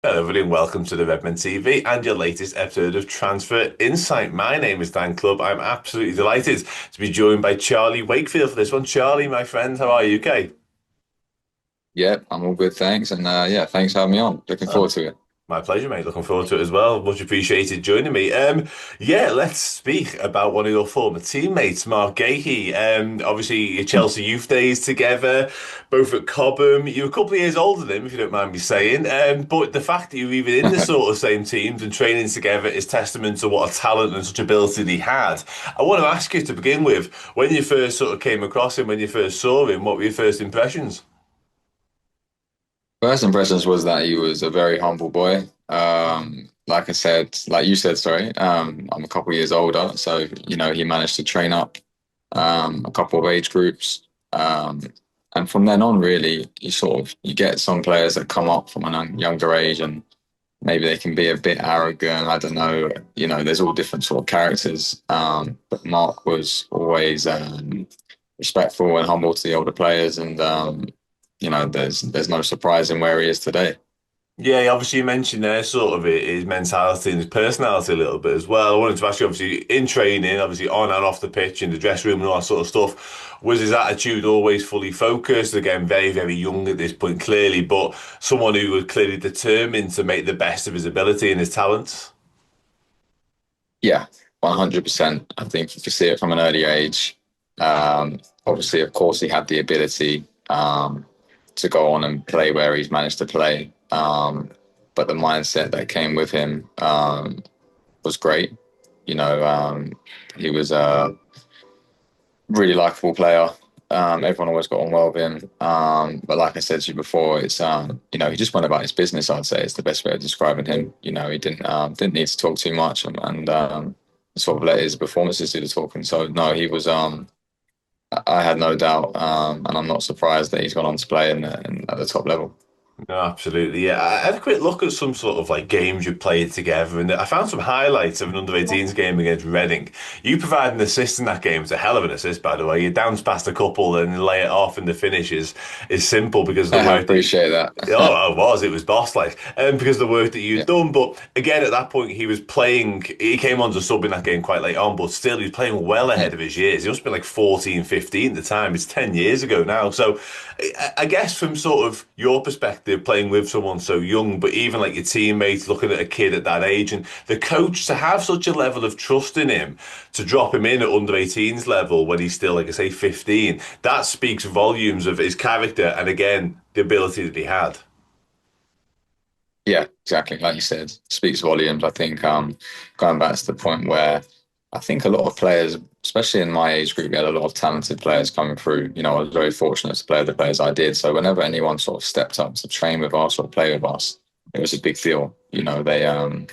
Hello, everybody, and welcome to the Redmen TV and your latest episode of Transfer Insight. My name is Dan Clubb. I'm absolutely delighted to be joined by Charlie Wakefield for this one. Charlie, my friend, how are you? Okay. Yeah, I'm all good, thanks. And yeah, thanks for having me on. Looking forward Oh, to it. my pleasure, mate. Looking forward to it as well. Much appreciated joining me. Yeah, let's speak about one of your former teammates, Marc Guehi. Obviously, your Chelsea youth days together, both at Cobham. You're a couple of years older than him, if you don't mind me saying. But the fact that you're even in the sort of same teams and training together is testament to what a talent and such ability he had. I want to ask you to begin with, when you first sort of came across him, when you first saw him, what were your first impressions? First impressions was that he was a very humble boy. Like I said, like you said, sorry, I'm a couple years older, so he managed to train up a couple of age groups. And from then on, really, you get some players that come up from a younger age and maybe they can be a bit arrogant. I don't know, there's all different sort of characters. But Mark was always respectful and humble to the older players, and there's no surprise in where he is today. Yeah, obviously you mentioned there sort of his mentality and his personality a little bit as well. I wanted to ask you, obviously, in training, obviously on and off the pitch, in the dressing room and all that sort of stuff, was his attitude always fully focused? Again, very, very young at this point, clearly, but someone who was clearly determined to make the best of his ability and his talents. Yeah, 100%. I think you can see it from an early age. Obviously, of course, he had the ability to go on and play where he's managed to play. But the mindset that came with him was great. He was a really likable player. Everyone always got on well with him. But like I said to you before, it's he just went about his business. I'd say it's the best way of describing him. He didn't need to talk too much and sort of let his performances do the talking. So no, he was. I had no doubt, and I'm not surprised that he's gone on to play at the top level. No, absolutely. Yeah, I had a quick look at some sort of like games you played together, and I found some highlights of an under-18s game against Reading. You provided an assist in that game. It's a hell of an assist, by the way. You downs past a couple and lay it off, and the finish is simple because of the I work that you. appreciate Oh, that. it was boss like, because of the work that you'd Yeah, done. But again, at that point, he was playing. He came on to sub in that game quite late on, but still, he was playing well ahead mm, of his years. He must have been like 14, 15 at the time. It's 10 years ago now. So I guess from sort of your perspective, playing with someone so young, but even like your teammates looking at a kid at that age, and the coach to have such a level of trust in him to drop him in at under 18s level when he's still, like I say, 15, that speaks volumes of his character and again, the ability that he had. yeah, exactly. Like you said, speaks volumes. I think going back to the point where I think a lot of players, especially in my age group, we had a lot of talented players coming through. I was very fortunate to play with the players I did. So whenever anyone sort of stepped up to train with us or play with us, it was a big deal. They and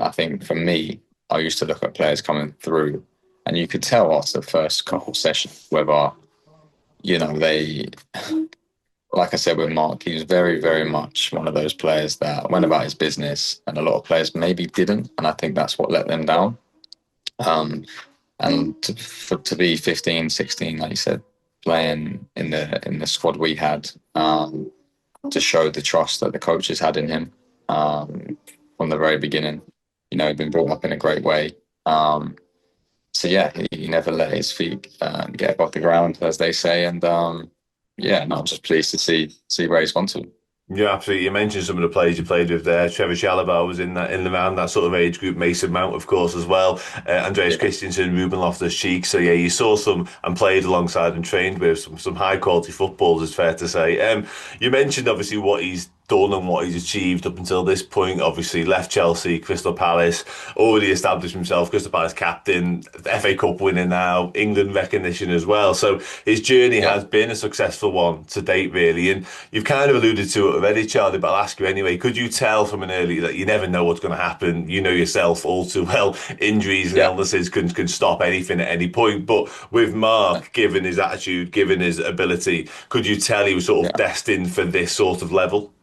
I think for me, I used to look at players coming through, and you could tell after the first couple sessions whether they, like I said with Mark, he was very, very much one of those players that went about his business, and a lot of players maybe didn't, and I think that's what let them down. Um, and to be 15, 16, like you said, playing in the squad we had, to show the trust that the coaches had in him from the very beginning. He'd been brought up in a great way. So yeah, he never let his feet get above the ground, as they say. And yeah, no, I'm just pleased to see where he's gone to. Yeah, absolutely. You mentioned some of the players you played with there. Trevor Chalobah was in around that sort of age group. Mason Mount, of course, as well. Andreas Yeah, Christensen, Ruben Loftus-Cheek. So yeah, you saw some and played alongside and trained with some high quality footballs. It's fair to say. You mentioned obviously what he's done and what he's achieved up until this point. Obviously, left Chelsea, Crystal Palace, already established himself, Crystal Palace captain, FA Cup winner now, England recognition as well. So his journey yeah, has been a successful one to date, really. And you've kind of alluded to it already, Charlie, but I'll ask you anyway. Could you tell from an early that you never know what's going to happen? You know yourself all too well. Injuries and yeah. illnesses can stop anything at any point. But with Mark, given his attitude, given his ability, could you tell he was sort of Yeah, destined for this sort of level?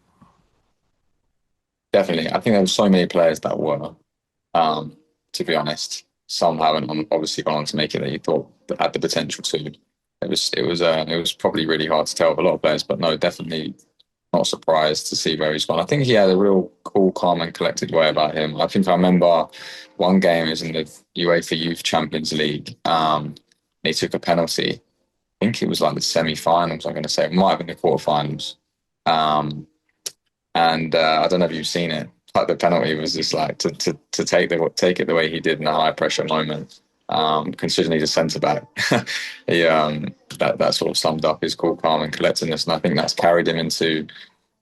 definitely. I think there were so many players that were, to be honest. Some haven't obviously gone on to make it that you thought that had the potential to. It was probably really hard to tell with a lot of players, but no, definitely. not surprised to see where he's gone. I think he had a real cool, calm, and collected way about him. I think I remember one game is in the UEFA Youth Champions League. He took a penalty. I think it was like the semi-finals. I'm going to say it might have been the quarterfinals. Um, and I don't know if you've seen it. Like the penalty was just like to take it the way he did in a high pressure moment. Considering he's a centre back, he that sort of summed up his cool, calm, and collectedness, and I think that's carried him into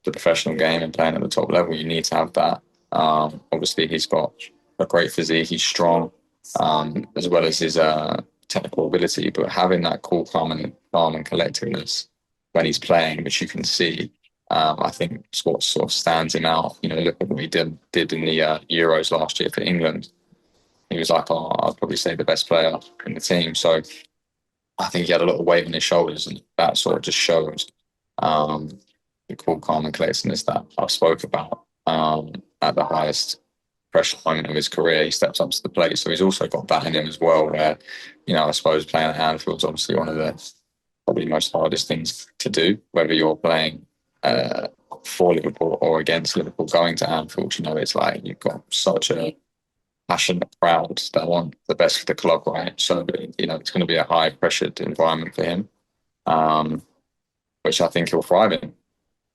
the professional game and playing at the top level. You need to have that. Obviously, he's got a great physique. He's strong, as well as his technical ability. But having that cool, calm, and collectedness when he's playing, which you can see, I think is what sort of stands him out. You know, look at what he did in the Euros last year for England. He was like, I'd probably say the best player in the team. So I think he had a lot of weight on his shoulders, and that sort of just shows um, the cool, calm, and collectedness that I spoke about. At the highest pressure moment of his career, he steps up to the plate. So he's also got that in him as well. Where, I suppose playing at Anfield is obviously one of the probably most hardest things to do, whether you're playing for Liverpool or against Liverpool. Going to Anfield, it's like you've got such a passionate crowd that want the best for the club, right? So, it's going to be a high pressured environment for him, which I think he'll thrive in.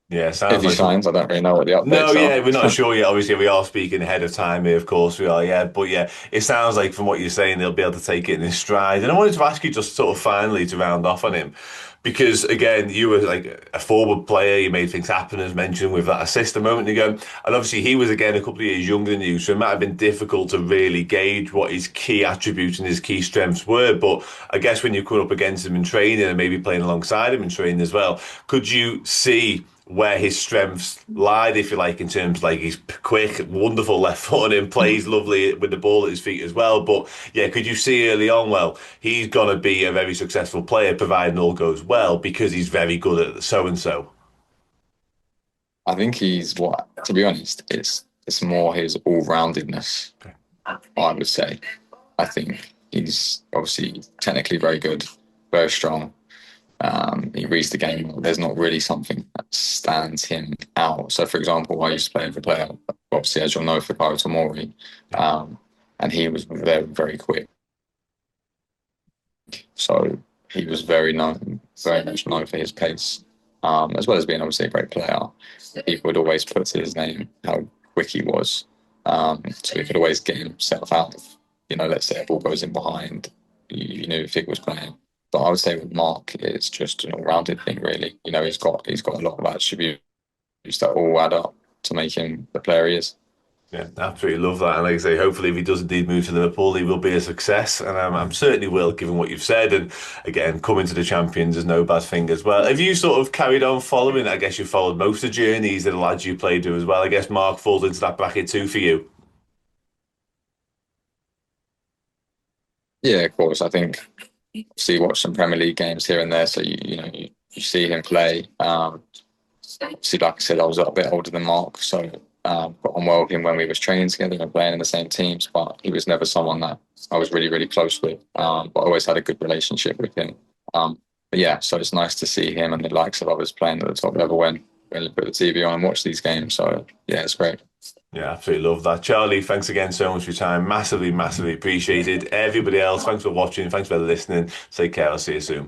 Yeah, If sounds he like signs, I don't really know what the no, updates yeah, we're not are. sure yet. Obviously, we are speaking ahead of time here, of course we are, yeah. But yeah, it sounds like from what you're saying, they'll be able to take it in his stride. And I wanted to ask you just sort of finally to round off on him, because again, you were like a forward player, you made things happen, as mentioned, with that assist a moment ago. And obviously, he was again a couple of years younger than you, so it might have been difficult to really gauge what his key attributes and his key strengths were. But I guess when you come up against him in training and maybe playing alongside him in training as well, could you see where his strengths lied, if you like, in terms of like he's quick, wonderful left foot and plays lovely with the ball at his feet as well. But yeah, could you see early on, well, he's gonna be a very successful player providing all goes well because he's very good at so and so. I think he's what, to be honest, it's more his all-roundedness, I would say. I think he's obviously technically very good, very strong. He reads the game well. There's not really something that stands him out. So, for example, I used to play with a player, obviously, as you'll know, for Tomori, and he was very, very quick. So he was very much known for his pace, as well as being obviously a great player. People would always put to his name how quick he was. So he could always get himself out of, let's say a ball goes in behind, you knew if he was playing. But I would say with Mark, it's just an all-rounded thing, really. He's got a lot of attributes that all add up to make him the player he is. Yeah, absolutely love that. And like I say, hopefully, if he does indeed move to Liverpool, he will be a success. And I'm certainly will, given what you've said. And again, coming to the champions is no bad thing as well. Have you sort of carried on following? I guess you followed most of the journeys that the lads you played with as well. I guess Mark falls into that bracket too for you. Yeah, of course. I think see watch some Premier League games here and there, so you see him play. See, like I said, I was a bit older than Mark, so got on well with him when we was training together and playing in the same teams. But he was never someone that I was really, really close with. But I always had a good relationship with him. But yeah, so it's nice to see him and the likes of others playing at the top level when you put the TV on and watch these games. So yeah, it's great. Yeah, absolutely love that. Charlie, thanks again so much for your time. Massively, massively appreciated. Everybody else, thanks for watching. Thanks for listening. Take care. I'll see you soon.